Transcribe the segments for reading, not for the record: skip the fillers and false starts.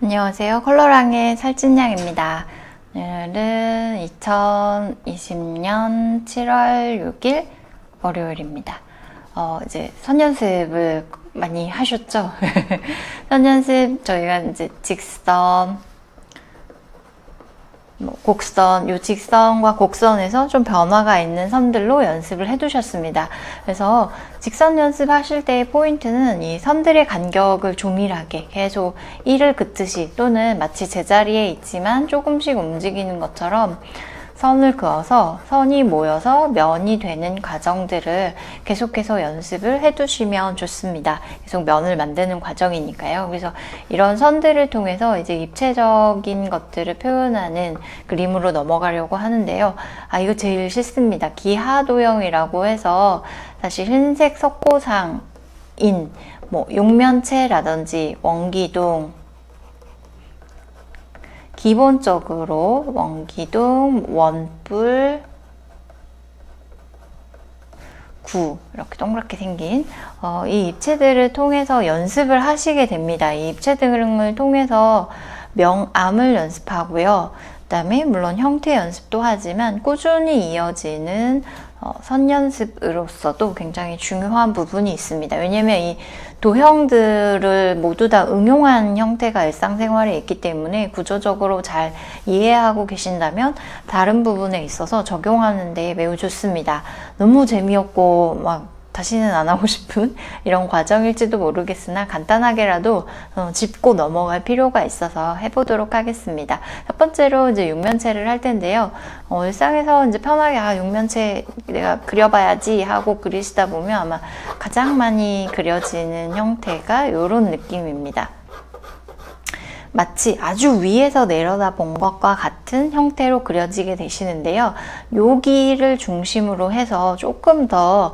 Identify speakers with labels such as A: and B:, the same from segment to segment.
A: 안녕하세요. 컬러랑의 살찐냥입니다. 오늘은 2020년 7월 6일 월요일입니다. 이제 선연습을 많이 하셨죠? 선연습 저희가 이제 직선, 곡선, 요 직선과 곡선에서 좀 변화가 있는 선들로 연습을 해두셨습니다. 그래서 직선 연습하실 때의 포인트는 이 선들의 간격을 조밀하게 계속 일을 긋듯이 또는 마치 제자리에 있지만 조금씩 움직이는 것처럼 선을 그어서 선이 모여서 면이 되는 과정들을 계속해서 연습을 해두시면 좋습니다. 계속 면을 만드는 과정이니까요. 그래서 이런 선들을 통해서 이제 입체적인 것들을 표현하는 그림으로 넘어가려고 하는데요. 이거 제일 싫습니다. 기하도형이라고 해서 사실 흰색 석고상인 육면체라든지 원기둥, 기본적으로 원기둥, 원뿔, 구 이렇게 동그랗게 생긴 이 입체들을 통해서 연습을 하시게 됩니다. 이 입체들을 통해서 명암을 연습하고요. 그 다음에 물론 형태 연습도 하지만 꾸준히 이어지는 선 연습으로서도 굉장히 중요한 부분이 있습니다. 왜냐면 이 도형들을 모두 다 응용한 형태가 일상생활에 있기 때문에 구조적으로 잘 이해하고 계신다면 다른 부분에 있어서 적용하는 데 매우 좋습니다. 너무 재미없고 다시는 안 하고 싶은 이런 과정일지도 모르겠으나 간단하게라도 짚고 넘어갈 필요가 있어서 해보도록 하겠습니다. 첫 번째로 이제 육면체를 할 텐데요. 일상에서 이제 편하게 육면체 내가 그려봐야지 하고 그리시다 보면 아마 가장 많이 그려지는 형태가 이런 느낌입니다. 마치 아주 위에서 내려다본 것과 같은 형태로 그려지게 되시는데요. 여기를 중심으로 해서 조금 더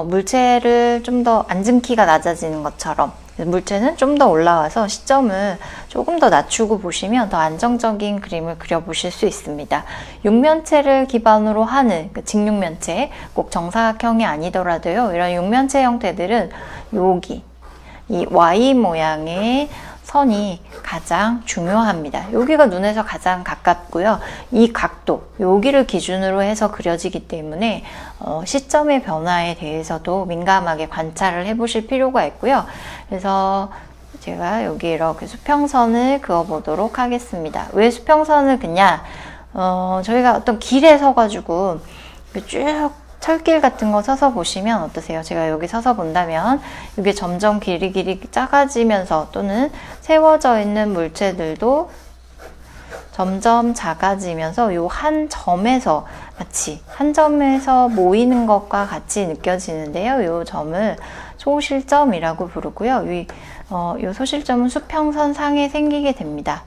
A: 물체를 좀 더 앉은 키가 낮아지는 것처럼 물체는 좀 더 올라와서 시점을 조금 더 낮추고 보시면 더 안정적인 그림을 그려보실 수 있습니다. 육면체를 기반으로 하는 직육면체, 꼭 정사각형이 아니더라도요. 이런 육면체 형태들은 여기 이 Y 모양의 선이 가장 중요합니다. 여기가 눈에서 가장 가깝고요. 이 각도, 여기를 기준으로 해서 그려지기 때문에 시점의 변화에 대해서도 민감하게 관찰을 해보실 필요가 있고요. 그래서 제가 여기 이렇게 수평선을 그어보도록 하겠습니다. 왜 수평선을 그냐? 저희가 어떤 길에 서가지고 쭉 철길 같은 거 서서 보시면 어떠세요? 제가 여기 서서 본다면 이게 점점 길이 작아지면서 또는 세워져 있는 물체들도 점점 작아지면서 이 한 점에서 마치 한 점에서 모이는 것과 같이 느껴지는데요. 이 점을 소실점이라고 부르고요. 이 소실점은 수평선 상에 생기게 됩니다.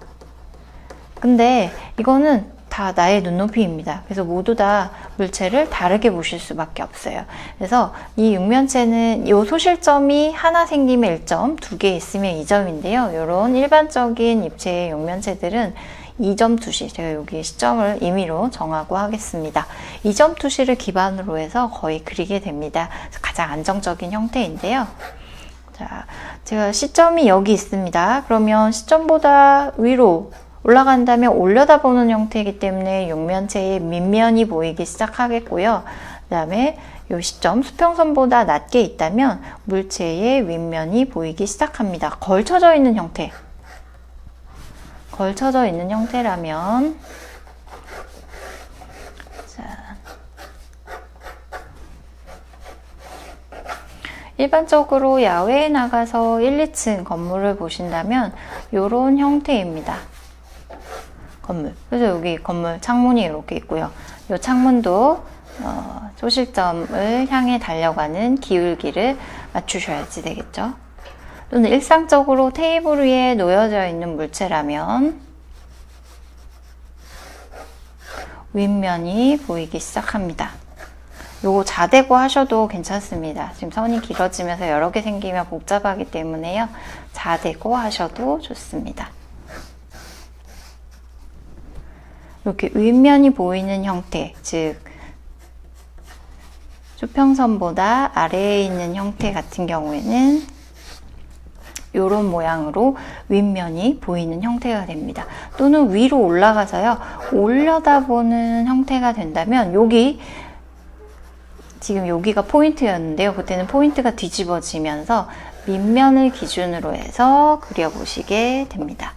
A: 근데 이거는 다 나의 눈높이입니다. 그래서 모두 다 물체를 다르게 보실 수밖에 없어요. 그래서 이 육면체는 이 소실점이 하나 생기면 1점, 2개 있으면 2점인데요. 이런 일반적인 입체의 육면체들은 2점 투시, 제가 여기 시점을 임의로 정하고 하겠습니다. 2점 투시를 기반으로 해서 거의 그리게 됩니다. 그래서 가장 안정적인 형태인데요. 자, 제가 시점이 여기 있습니다. 그러면 시점보다 위로 올라간다면 올려다보는 형태이기 때문에 육면체의 밑면이 보이기 시작하겠고요. 그 다음에 이 시점, 수평선보다 낮게 있다면 물체의 윗면이 보이기 시작합니다. 걸쳐져 있는 형태. 걸쳐져 있는 형태라면 일반적으로 야외에 나가서 1, 2층 건물을 보신다면 이런 형태입니다. 건물. 그래서 여기 건물 창문이 이렇게 있고요. 이 창문도 소실점을 향해 달려가는 기울기를 맞추셔야지 되겠죠. 또는 일상적으로 테이블 위에 놓여져 있는 물체라면 윗면이 보이기 시작합니다. 요거 자대고 하셔도 괜찮습니다. 지금 선이 길어지면서 여러 개 생기면 복잡하기 때문에요. 자대고 하셔도 좋습니다. 이렇게 윗면이 보이는 형태, 즉 수평선보다 아래에 있는 형태 같은 경우에는 이런 모양으로 윗면이 보이는 형태가 됩니다. 또는 위로 올라가서요, 올려다보는 형태가 된다면 여기 지금 여기가 포인트였는데요. 그때는 포인트가 뒤집어지면서 밑면을 기준으로 해서 그려보시게 됩니다.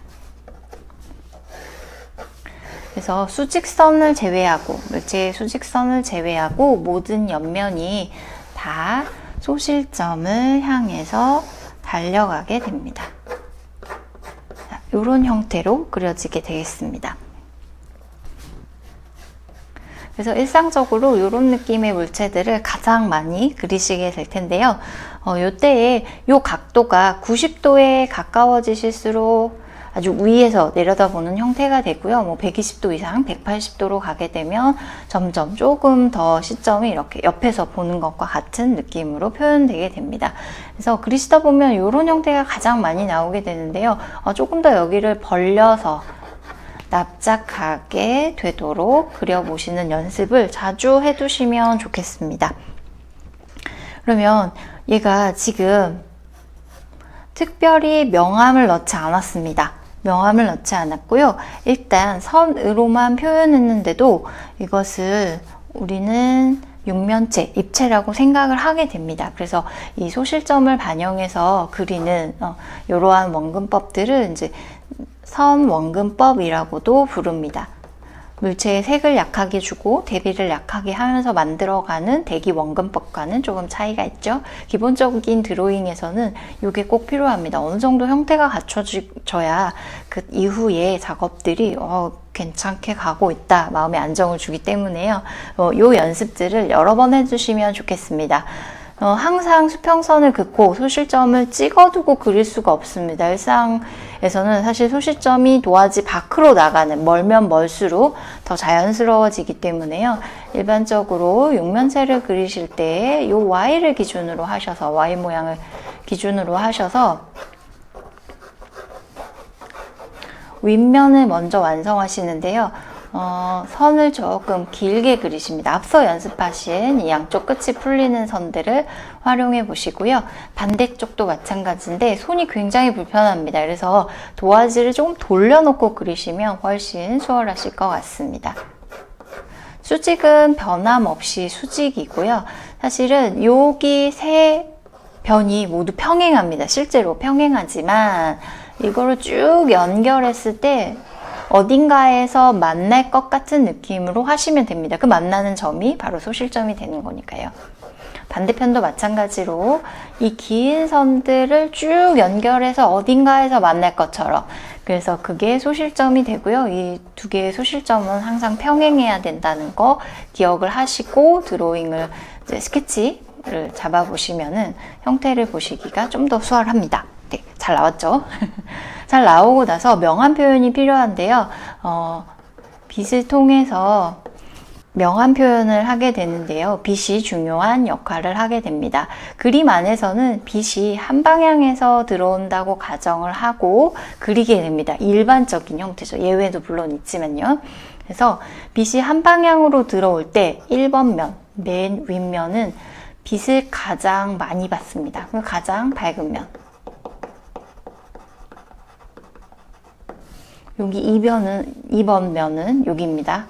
A: 그래서 수직선을 제외하고, 물체의 수직선을 제외하고 모든 옆면이 다 소실점을 향해서 달려가게 됩니다. 이런 형태로 그려지게 되겠습니다. 그래서 일상적으로 이런 느낌의 물체들을 가장 많이 그리시게 될 텐데요. 이때에 이 각도가 90도에 가까워지실수록 아주 위에서 내려다보는 형태가 되고요. 뭐 120도 이상, 180도로 가게 되면 점점 조금 더 시점이 이렇게 옆에서 보는 것과 같은 느낌으로 표현되게 됩니다. 그래서 그리시다 보면 이런 형태가 가장 많이 나오게 되는데요. 조금 더 여기를 벌려서 납작하게 되도록 그려보시는 연습을 자주 해두시면 좋겠습니다. 그러면 얘가 지금 특별히 명암을 넣지 않았습니다. 명암을 넣지 않았고요. 일단 선으로만 표현했는데도 이것을 우리는 육면체, 입체라고 생각을 하게 됩니다. 그래서 이 소실점을 반영해서 그리는 이러한 원근법들을 이제 선원근법이라고도 부릅니다. 물체의 색을 약하게 주고 대비를 약하게 하면서 만들어가는 대기 원근법과는 조금 차이가 있죠. 기본적인 드로잉에서는 이게 꼭 필요합니다. 어느 정도 형태가 갖춰져야 그 이후의 작업들이 괜찮게 가고 있다, 마음의 안정을 주기 때문에요. 요 연습들을 여러 번 해주시면 좋겠습니다. 항상 수평선을 긋고 소실점을 찍어두고 그릴 수가 없습니다. 일상에서는 사실 소실점이 도화지 밖으로 나가는, 멀면 멀수록 더 자연스러워지기 때문에요. 일반적으로 육면체를 그리실 때 이 Y를 기준으로 하셔서, Y 모양을 기준으로 하셔서 윗면을 먼저 완성하시는데요. 선을 조금 길게 그리십니다. 앞서 연습하신 이 양쪽 끝이 풀리는 선들을 활용해 보시고요. 반대쪽도 마찬가지인데 손이 굉장히 불편합니다. 그래서 도화지를 조금 돌려놓고 그리시면 훨씬 수월하실 것 같습니다. 수직은 변함없이 수직이고요. 사실은 여기 세 변이 모두 평행합니다. 실제로 평행하지만 이거를 쭉 연결했을 때 어딘가에서 만날 것 같은 느낌으로 하시면 됩니다. 그 만나는 점이 바로 소실점이 되는 거니까요. 반대편도 마찬가지로 이 긴 선들을 쭉 연결해서 어딘가에서 만날 것처럼, 그래서 그게 소실점이 되고요. 이 두 개의 소실점은 항상 평행해야 된다는 거 기억을 하시고 드로잉을, 스케치를 잡아보시면은 형태를 보시기가 좀 더 수월합니다. 네, 잘 나왔죠? 잘 나오고 나서 명암 표현이 필요한데요. 빛을 통해서 명암 표현을 하게 되는데요. 빛이 중요한 역할을 하게 됩니다. 그림 안에서는 빛이 한 방향에서 들어온다고 가정을 하고 그리게 됩니다. 일반적인 형태죠. 예외도 물론 있지만요. 그래서 빛이 한 방향으로 들어올 때 1번 면, 맨 윗면은 빛을 가장 많이 받습니다. 가장 밝은 면. 여기 2번 면은 여기입니다.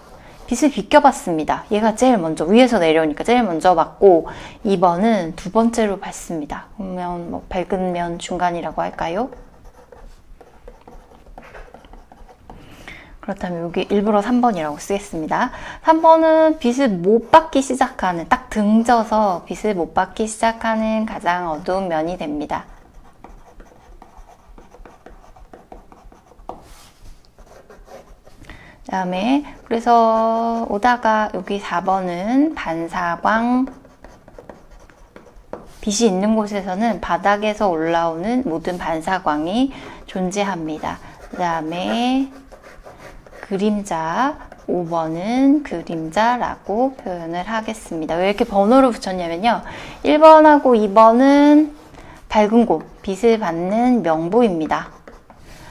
A: 빛을 비껴봤습니다. 얘가 제일 먼저, 위에서 내려오니까 제일 먼저 받고 2번은 두 번째로 받습니다. 그러면 뭐 밝은 면 중간이라고 할까요? 그렇다면 여기 일부러 3번이라고 쓰겠습니다. 3번은 빛을 못 받기 시작하는, 딱 등져서 빛을 못 받기 시작하는 가장 어두운 면이 됩니다. 다음에 그래서 오다가 여기 4번은 반사광, 빛이 있는 곳에서는 바닥에서 올라오는 모든 반사광이 존재합니다. 그 다음에 그림자, 5번은 그림자라고 표현을 하겠습니다. 왜 이렇게 번호를 붙였냐면요. 1번하고 2번은 밝은 곳, 빛을 받는 명부입니다.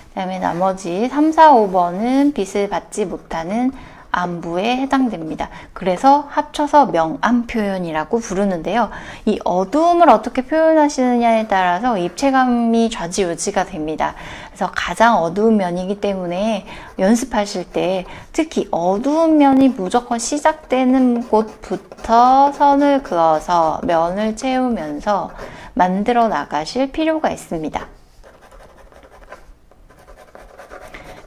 A: 그 다음에 나머지 3, 4, 5번은 빛을 받지 못하는 안부에 해당됩니다. 그래서 합쳐서 명암 표현이라고 부르는데요. 이 어두움을 어떻게 표현하시느냐에 따라서 입체감이 좌지우지가 됩니다. 그래서 가장 어두운 면이기 때문에 연습하실 때 특히 어두운 면이 무조건 시작되는 곳부터 선을 그어서 면을 채우면서 만들어 나가실 필요가 있습니다.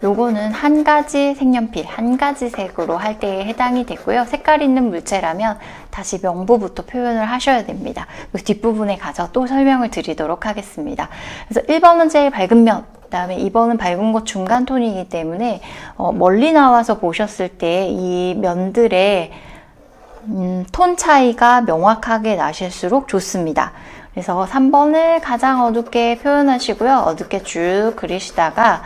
A: 요거는 한 가지 색연필, 한 가지 색으로 할 때에 해당이 되고요. 색깔 있는 물체라면 다시 명부부터 표현을 하셔야 됩니다. 뒷부분에 가서 또 설명을 드리도록 하겠습니다. 그래서 1번은 제일 밝은 면, 그 다음에 2번은 밝은 곳 중간 톤이기 때문에 멀리 나와서 보셨을 때 이 면들의 톤 차이가 명확하게 나실수록 좋습니다. 그래서 3번을 가장 어둡게 표현하시고요. 어둡게 쭉 그리시다가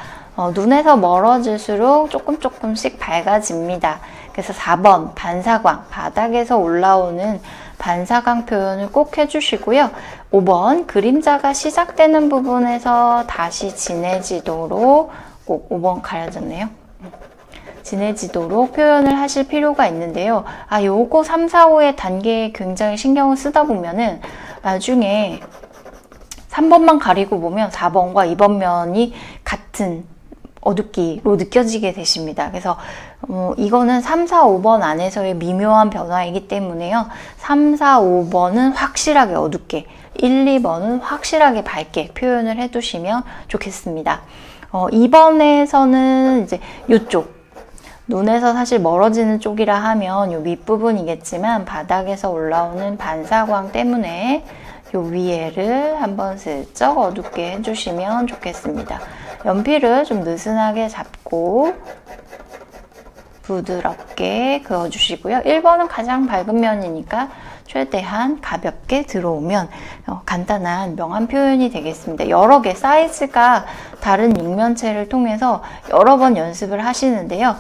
A: 눈에서 멀어질수록 조금씩 밝아집니다. 그래서 4번 반사광, 바닥에서 올라오는 반사광 표현을 꼭 해주시고요. 5번 그림자가 시작되는 부분에서 다시 진해지도록, 꼭 5번 가려졌네요. 진해지도록 표현을 하실 필요가 있는데요. 요거 3, 4, 5의 단계에 굉장히 신경을 쓰다 보면은 나중에 3번만 가리고 보면 4번과 2번 면이 같은 어둡기로 느껴지게 되십니다. 그래서 이거는 3, 4, 5번 안에서의 미묘한 변화이기 때문에요. 3, 4, 5번은 확실하게 어둡게, 1, 2번은 확실하게 밝게 표현을 해두시면 좋겠습니다. 2번에서는 이제 이쪽 눈에서 사실 멀어지는 쪽이라 하면 요 밑부분이겠지만 바닥에서 올라오는 반사광 때문에 요 위에를 한번 슬쩍 어둡게 해주시면 좋겠습니다. 연필을 좀 느슨하게 잡고 부드럽게 그어주시고요. 1번은 가장 밝은 면이니까 최대한 가볍게 들어오면 간단한 명암 표현이 되겠습니다. 여러 개 사이즈가 다른 육면체를 통해서 여러 번 연습을 하시는데요.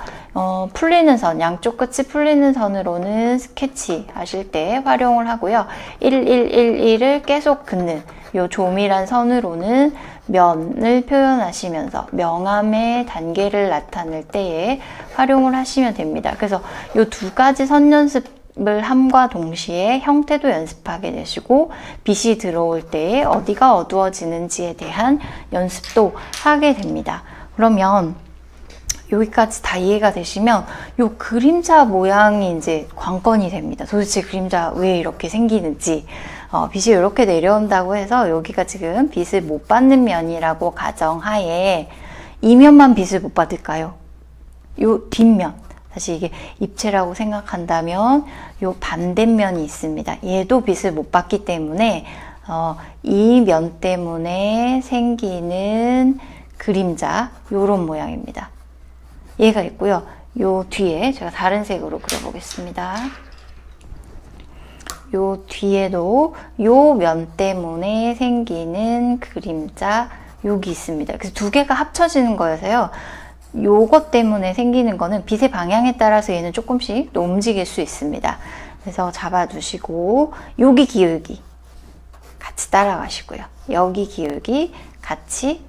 A: 풀리는 선, 양쪽 끝이 풀리는 선으로는 스케치 하실 때 활용을 하고요. 1111을 계속 긋는 요 조밀한 선으로는 면을 표현하시면서 명암의 단계를 나타낼 때에 활용을 하시면 됩니다. 그래서 요 두 가지 선 연습을 함과 동시에 형태도 연습하게 되시고 빛이 들어올 때에 어디가 어두워지는지에 대한 연습도 하게 됩니다. 그러면 여기까지 다 이해가 되시면 요 그림자 모양이 이제 관건이 됩니다. 도대체 그림자 왜 이렇게 생기는지, 빛이 이렇게 내려온다고 해서 여기가 지금 빛을 못 받는 면이라고 가정하에 이 면만 빛을 못 받을까요? 요 뒷면, 사실 이게 입체라고 생각한다면 요 반대면이 있습니다. 얘도 빛을 못 받기 때문에 이 면 때문에 생기는 그림자, 요런 모양입니다. 얘가 있고요. 요 뒤에 제가 다른 색으로 그려보겠습니다. 요 뒤에도 요 면 때문에 생기는 그림자 여기 있습니다. 그래서 두 개가 합쳐지는 거여서요. 요것 때문에 생기는 거는 빛의 방향에 따라서 얘는 조금씩 또 움직일 수 있습니다. 그래서 잡아두시고 여기 기울기 같이 따라가시고요. 여기 기울기 같이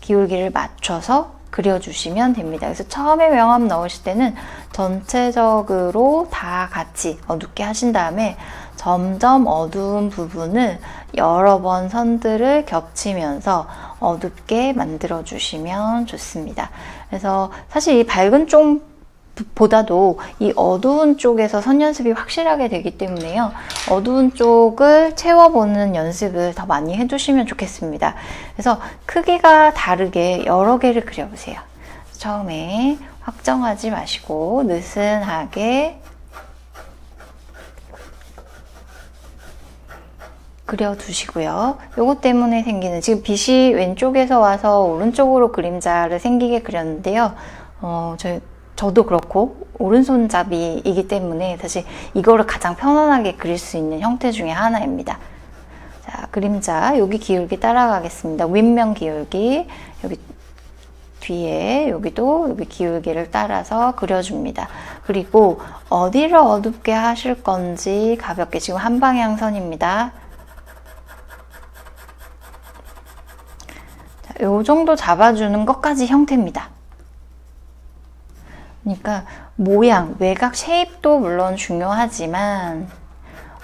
A: 기울기를 맞춰서 그려주시면 됩니다. 그래서 처음에 명암 넣으실 때는 전체적으로 다 같이 어둡게 하신 다음에 점점 어두운 부분을 여러 번 선들을 겹치면서 어둡게 만들어 주시면 좋습니다. 그래서 사실 이 밝은 쪽보다도 이 어두운 쪽에서 선 연습이 확실하게 되기 때문에요. 어두운 쪽을 채워보는 연습을 더 많이 해주시면 좋겠습니다. 그래서 크기가 다르게 여러 개를 그려보세요. 처음에 확정하지 마시고 느슨하게 그려두시고요. 요것 때문에 생기는, 지금 빛이 왼쪽에서 와서 오른쪽으로 그림자를 생기게 그렸는데요. 저도 그렇고 오른손잡이이기 때문에 사실 이거를 가장 편안하게 그릴 수 있는 형태 중에 하나입니다. 자, 그림자 여기 기울기 따라가겠습니다. 윗면 기울기, 여기 뒤에 여기도 여기 기울기를 따라서 그려줍니다. 그리고 어디를 어둡게 하실 건지 가볍게, 지금 한 방향선입니다. 요 정도 잡아주는 것까지 형태입니다. 그러니까 모양, 외곽 쉐입도 물론 중요하지만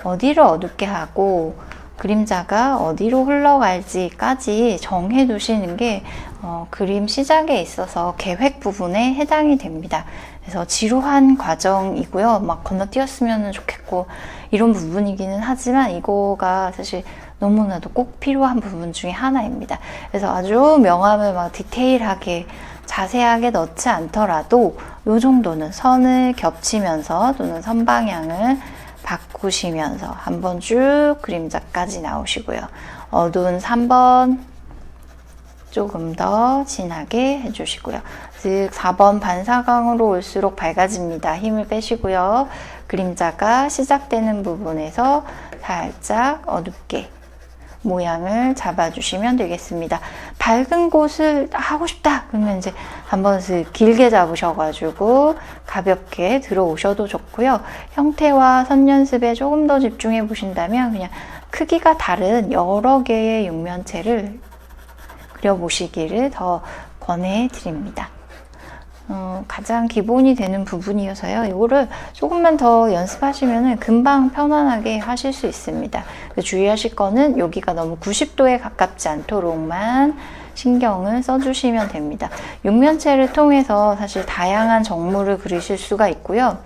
A: 어디를 어둡게 하고 그림자가 어디로 흘러갈지까지 정해 두시는 게 그림 시작에 있어서 계획 부분에 해당이 됩니다. 그래서 지루한 과정이고요. 막 건너뛰었으면 좋겠고 이런 부분이기는 하지만 이거가 사실 너무나도 꼭 필요한 부분 중에 하나입니다. 그래서 아주 명암을 막 디테일하게 자세하게 넣지 않더라도 이 정도는 선을 겹치면서 또는 선 방향을 바꾸시면서 한번 쭉 그림자까지 나오시고요. 어두운 3번 조금 더 진하게 해주시고요. 즉 4번 반사광으로 올수록 밝아집니다. 힘을 빼시고요. 그림자가 시작되는 부분에서 살짝 어둡게 모양을 잡아주시면 되겠습니다. 밝은 곳을 하고 싶다 그러면 이제 한번 길게 잡으셔가지고 가볍게 들어오셔도 좋고요. 형태와 선 연습에 조금 더 집중해 보신다면 그냥 크기가 다른 여러 개의 육면체를 그려보시기를 더 권해드립니다. 가장 기본이 되는 부분이어서요. 이거를 조금만 더 연습하시면 금방 편안하게 하실 수 있습니다. 주의하실 거는 여기가 너무 90도에 가깝지 않도록만 신경을 써주시면 됩니다. 육면체를 통해서 사실 다양한 정물을 그리실 수가 있고요.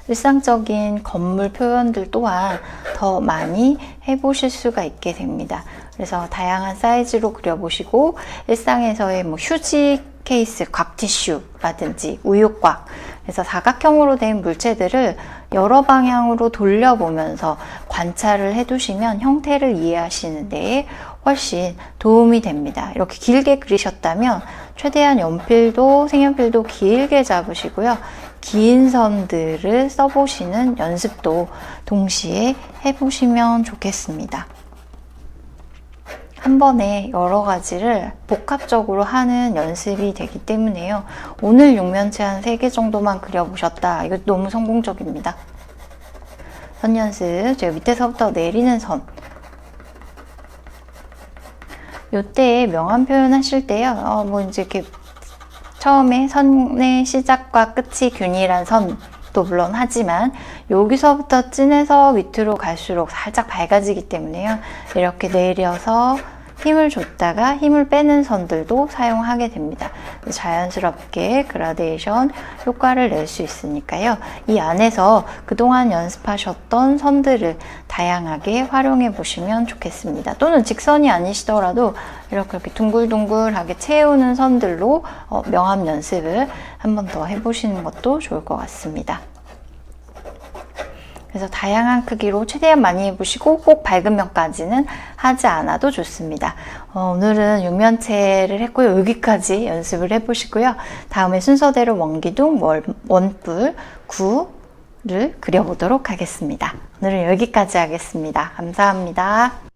A: 일상적인 건물 표현들 또한 더 많이 해보실 수가 있게 됩니다. 그래서 다양한 사이즈로 그려보시고 일상에서의 휴지 케이스, 곽티슈라든지 우유곽, 그래서 사각형으로 된 물체들을 여러 방향으로 돌려보면서 관찰을 해두시면 형태를 이해하시는 데에 훨씬 도움이 됩니다. 이렇게 길게 그리셨다면 최대한 연필도 색연필도 길게 잡으시고요. 긴 선들을 써보시는 연습도 동시에 해보시면 좋겠습니다. 한 번에 여러 가지를 복합적으로 하는 연습이 되기 때문에요. 오늘 육면체 한 3개 정도만 그려보셨다. 이거 너무 성공적입니다. 선 연습, 제가 밑에서부터 내리는 선. 요때 명암 표현 하실 때요. 이제 이렇게 처음에 선의 시작과 끝이 균일한 선도 물론 하지만 여기서부터 진해서 밑으로 갈수록 살짝 밝아지기 때문에요. 이렇게 내려서 힘을 줬다가 힘을 빼는 선들도 사용하게 됩니다. 자연스럽게 그라데이션 효과를 낼 수 있으니까요. 이 안에서 그동안 연습하셨던 선들을 다양하게 활용해 보시면 좋겠습니다. 또는 직선이 아니시더라도 이렇게 둥글둥글하게 채우는 선들로 명암 연습을 한 번 더 해보시는 것도 좋을 것 같습니다. 그래서 다양한 크기로 최대한 많이 해보시고 꼭 밝은 면까지는 하지 않아도 좋습니다. 오늘은 육면체를 했고요. 여기까지 연습을 해보시고요. 다음에 순서대로 원기둥, 원뿔, 구를 그려보도록 하겠습니다. 오늘은 여기까지 하겠습니다. 감사합니다.